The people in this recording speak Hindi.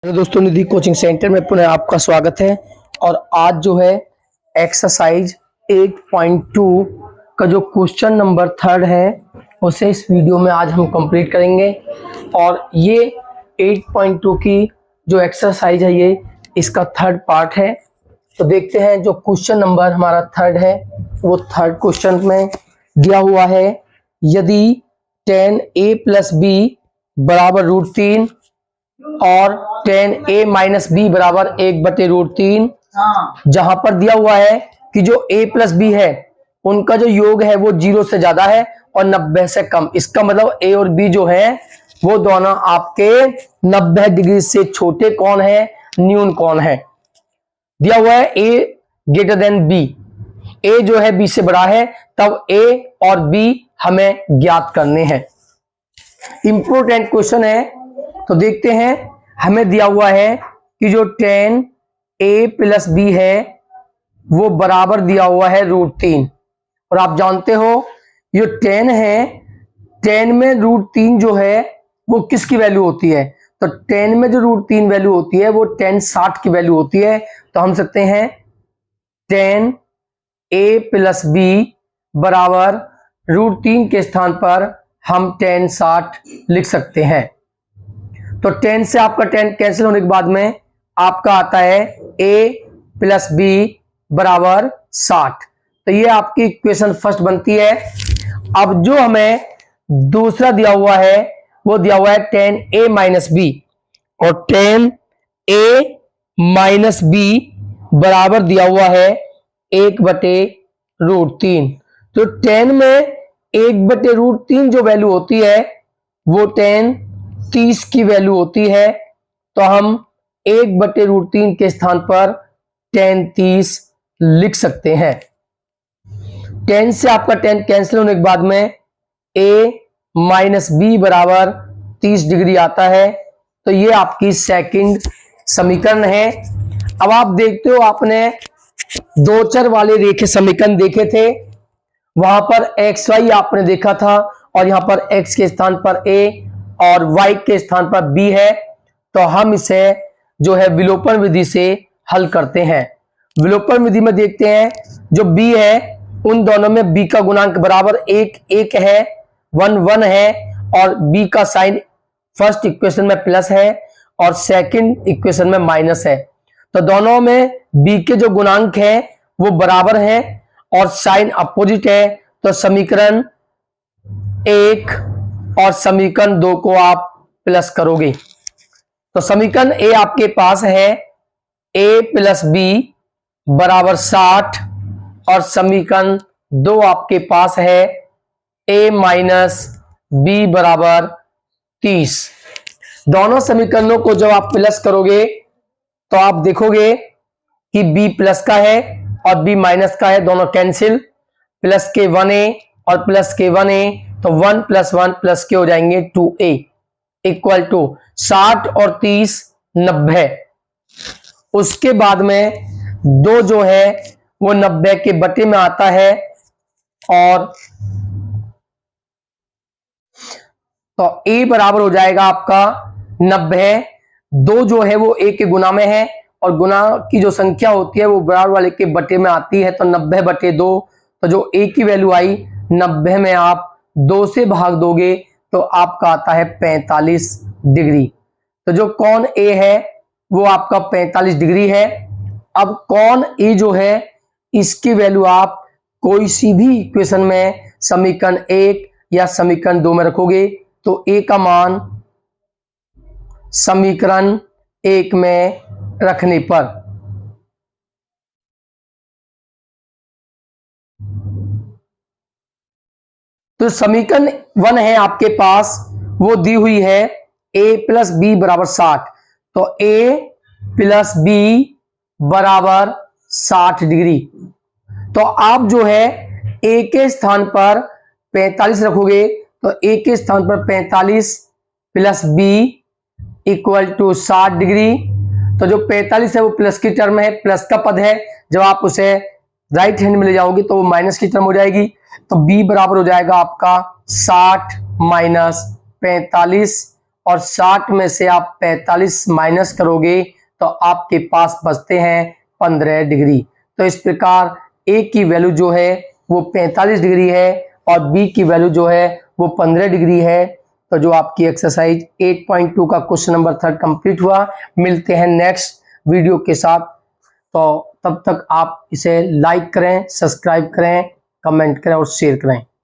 हेलो दोस्तों, निधि कोचिंग सेंटर में पुनः आपका स्वागत है। और आज जो है एक्सरसाइज 8.2 का जो क्वेश्चन नंबर 3 है उसे इस वीडियो में आज हम कंप्लीट करेंगे। और ये 8.2 की जो एक्सरसाइज है ये इसका 3rd पार्ट है। तो देखते हैं जो क्वेश्चन नंबर हमारा 3rd है वो 3rd क्वेश्चन में दिया हुआ है। यदि tan a + b बराबर √3 और tan a - b बराबर 1/√3, जहां पर दिया हुआ है कि जो a + b है उनका जो योग है वो 0 से ज्यादा है और 90 से कम। इसका मतलब a और b जो है वो दोनों आपके 90 डिग्री से छोटे कौन है, न्यून कौन है। दिया हुआ है a > b, a जो है b से बड़ा है, तब a और b हमें ज्ञात करने हैं। इंपोर्टेंट क्वेश्चन है। तो देखते हैं, हमें दिया हुआ है कि जो tan a + b है वो बराबर दिया हुआ है √3। और आप जानते हो जो tan है, tan में √3 जो है वो किसकी वैल्यू होती है। तो tan में जो √3 वैल्यू होती है वो tan 60 की वैल्यू होती है। तो हम सकते हैं tan a + b बराबर √3 के स्थान पर हम tan 60 लिख सकते हैं। तो tan से आपका tan कैंसिल होने के बाद में आपका आता है a + b बराबर 60। तो ये आपकी इक्वेशन फर्स्ट बनती है। अब जो हमें दूसरा दिया हुआ है वो दिया हुआ है tan a - b, और tan a - b बराबर दिया हुआ है 1/√3। तो tan में 1/√3 जो वैल्यू होती है वो tan 30 की वैल्यू होती है। तो हम 1/√3 के स्थान पर tan 30 लिख सकते हैं। tan से आपका tan कैंसिल होने के बाद में a - b बराबर 30 डिग्री आता है। तो ये आपकी सेकंड समीकरण है। अब आप देखते हो, आपने दो चर वाले रेखीय समीकरण देखे थे, वहां पर xy आपने देखा था और यहां पर x के स्थान पर a और y के स्थान पर b है। तो हम इसे जो है विलोपन विधि से हल करते हैं। विलोपन विधि में देखते हैं, जो b है उन दोनों में b का गुणांक बराबर 1 है, 1 है, और b का साइन फर्स्ट इक्वेशन में प्लस है और सेकंड इक्वेशन में माइनस है। तो दोनों में b के जो गुणांक है वो बराबर है और साइन अपोजिट है। तो समीकरण 1 और समीकरण 2 को आप प्लस करोगे। तो समीकरण a आपके पास है a + b बराबर 60 और समीकरण 2 आपके पास है a - b बराबर 30। दोनों समीकरणों को जब आप प्लस करोगे तो आप देखोगे कि b प्लस का है और b माइनस का है, दोनों कैंसिल। प्लस के 1a और प्लस के 1a, तो 1 + 1 प्लस के हो जाएंगे 2a इक्वल टू 60 और 30 90। उसके बाद में 2 जो है वो 90 के बटे में आता है, और तो a बराबर हो जाएगा आपका 90। 2 जो है वो a के गुना में है और गुना की जो संख्या होती है वो बराबर वाले के बटे में आती है। तो 90/2, तो जो a की वैल्यू आई 90 में आप 2 से भाग दोगे तो आपका आता है 45 डिग्री। तो जो कोण a है वो आपका 45 डिग्री है। अब कोण a जो है इसकी वैल्यू आप कोई सी भी इक्वेशन में समीकरण 1 या समीकरण 2 में रखोगे तो a का मान समीकरण 1 में रखने पर तो समीकरण 1 है आपके पास, वो दी हुई है a + b बराबर 60। तो a + b बराबर 60 डिग्री। तो आप जो है a के स्थान पर 45 रखोगे तो a के स्थान पर 45 + b इक्वल टू 60 डिग्री। तो जो 45 है वो प्लस की टर्म है, प्लस का पद है। जब आप उसे राइट हैंड में ले जाओगे तो वो माइनस की टर्म हो जाएगी। तो b बराबर हो जाएगा आपका 60 - 45, और 60 में से आप 45 माइनस करोगे तो आपके पास बचते हैं 15 डिग्री। तो इस प्रकार ए की वैल्यू जो है वो 45 डिग्री है और बी की वैल्यू जो है वो 15 डिग्री है। तो जो आपकी एक्सरसाइज 8.2 का क्वेश्चन नंबर 3 कंप्लीट हुआ। मिलते हैं नेक्स्ट वीडियो के साथ। तो तब तक आप इसे लाइक करें, सब्सक्राइब करें, कमेंट करें और शेयर करें।